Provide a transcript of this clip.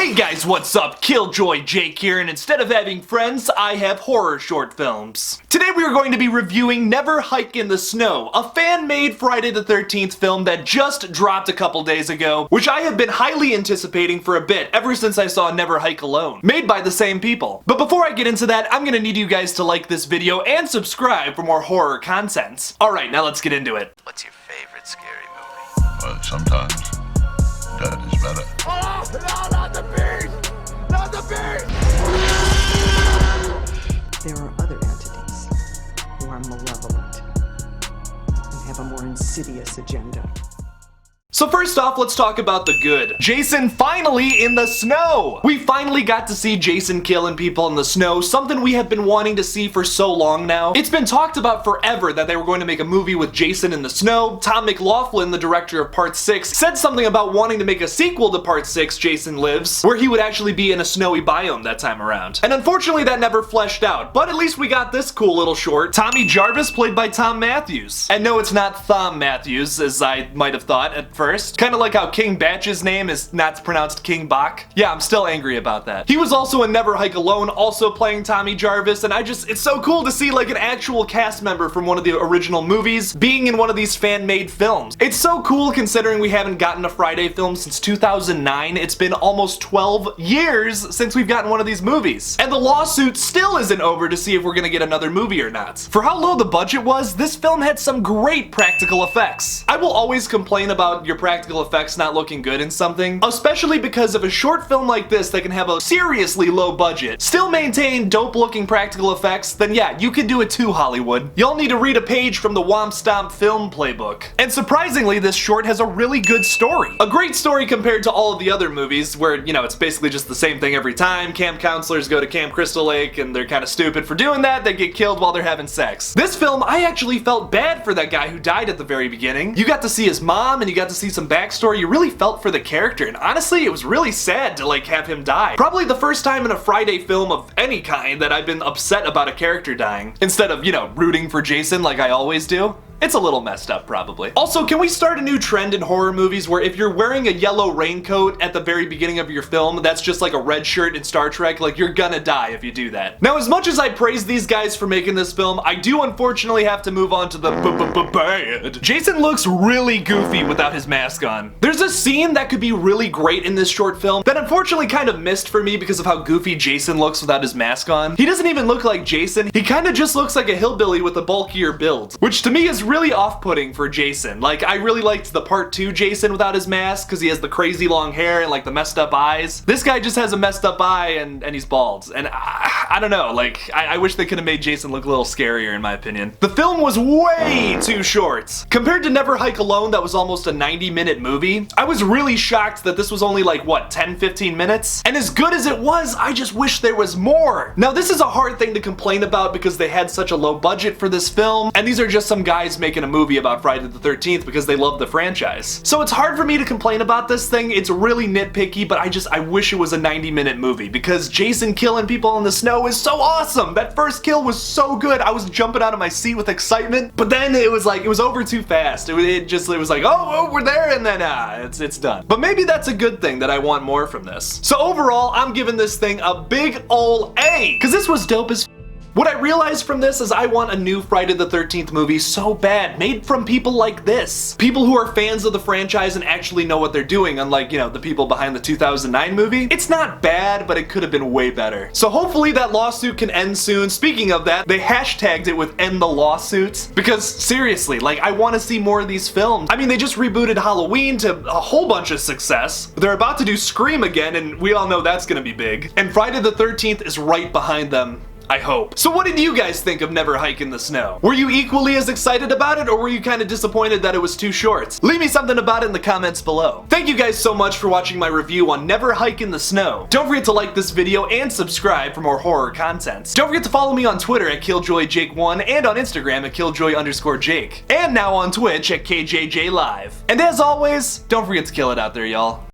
Hey guys, what's up? KillJoy Jake here, and instead of having friends, I have horror short films. Today we are going to be reviewing Never Hike in the Snow, a fan-made Friday the 13th film that just dropped a couple days ago, which I have been highly anticipating for a bit ever since I saw Never Hike Alone, made by the same people. But before I get into that, I'm gonna need you guys to like this video and subscribe for more horror content. Alright, now let's get into it. What's your favorite scary movie? Well, sometimes dead is better. Oh, no, not the beast! Not the beast! There are other entities who are malevolent and have a more insidious agenda. So first off, let's talk about the good. Jason finally in the snow! We finally got to see Jason killing people in the snow, something we have been wanting to see for so long now. It's been talked about forever that they were going to make a movie with Jason in the snow. Tom McLaughlin, the director of Part 6, said something about wanting to make a sequel to Part 6, Jason Lives, where he would actually be in a snowy biome that time around. And unfortunately that never fleshed out, but at least we got this cool little short. Tommy Jarvis played by Tom Matthews. And no, it's not Thom Matthews, as I might have thought at first. Kind of like how King Batch's name is not pronounced King Bach. Yeah, I'm still angry about that. He was also in Never Hike Alone, also playing Tommy Jarvis, and it's so cool to see like an actual cast member from one of the original movies being in one of these fan-made films. It's so cool considering we haven't gotten a Friday film since 2009. It's been almost 12 years since we've gotten one of these movies. And the lawsuit still isn't over to see if we're gonna get another movie or not. For how low the budget was, this film had some great practical effects. I will always complain about your practical effects not looking good in something, especially because of a short film like this that can have a seriously low budget, still maintain dope looking practical effects, then yeah, you can do it too, Hollywood. You'll need to read a page from the Womp Stomp film playbook. And surprisingly, this short has a really good story. A great story compared to all of the other movies where, you know, it's basically just the same thing every time. Camp counselors go to Camp Crystal Lake and they're kind of stupid for doing that, they get killed while they're having sex. This film, I actually felt bad for that guy who died at the very beginning. You got to see his mom and you got to see some backstory. You really felt for the character, and honestly it was really sad to like have him die. Probably the first time in a Friday film of any kind that I've been upset about a character dying instead of, you know, rooting for Jason like I always do. It's a little messed up, probably. Also, can we start a new trend in horror movies where if you're wearing a yellow raincoat at the very beginning of your film, that's just like a red shirt in Star Trek? Like, you're gonna die if you do that. Now, as much as I praise these guys for making this film, I do unfortunately have to move on to the bad. Jason looks really goofy without his mask on. There's a scene that could be really great in this short film that unfortunately kind of missed for me because of how goofy Jason looks without his mask on. He doesn't even look like Jason. He kind of just looks like a hillbilly with a bulkier build, which to me is really off-putting for Jason. Like, I really liked the Part 2 Jason without his mask because he has the crazy long hair and like the messed up eyes. This guy just has a messed up eye and he's bald. And I don't know, like, I wish they could have made Jason look a little scarier in my opinion. The film was way too short. Compared to Never Hike Alone, that was almost a 90-minute movie, I was really shocked that this was only like, what, 10-15 minutes? And as good as it was, I just wish there was more. Now, this is a hard thing to complain about because they had such a low budget for this film, and these are just some guys making a movie about Friday the 13th because they love the franchise. So it's hard for me to complain about this thing. It's really nitpicky, but I wish it was a 90-minute movie because Jason killing people in the snow is so awesome. That first kill was so good. I was jumping out of my seat with excitement, but then it was like, it was over too fast. It was like, oh, we're there, and then it's done. But maybe that's a good thing that I want more from this. So overall, I'm giving this thing a big ol' A, because this was dope as What I realized from this is I want a new Friday the 13th movie so bad, made from people like this. People who are fans of the franchise and actually know what they're doing, unlike, you know, the people behind the 2009 movie. It's not bad, but it could have been way better. So hopefully that lawsuit can end soon. Speaking of that, they hashtagged it with "end the lawsuits," because seriously, like, I want to see more of these films. I mean, they just rebooted Halloween to a whole bunch of success. They're about to do Scream again, and we all know that's gonna be big. And Friday the 13th is right behind them, I hope. So what did you guys think of Never Hike in the Snow? Were you equally as excited about it, or were you kind of disappointed that it was too short? Leave me something about it in the comments below. Thank you guys so much for watching my review on Never Hike in the Snow. Don't forget to like this video and subscribe for more horror content. Don't forget to follow me on Twitter at KillJoyJake1 and on Instagram at KillJoy_Jake. And now on Twitch at KJJLive. And as always, don't forget to kill it out there, y'all.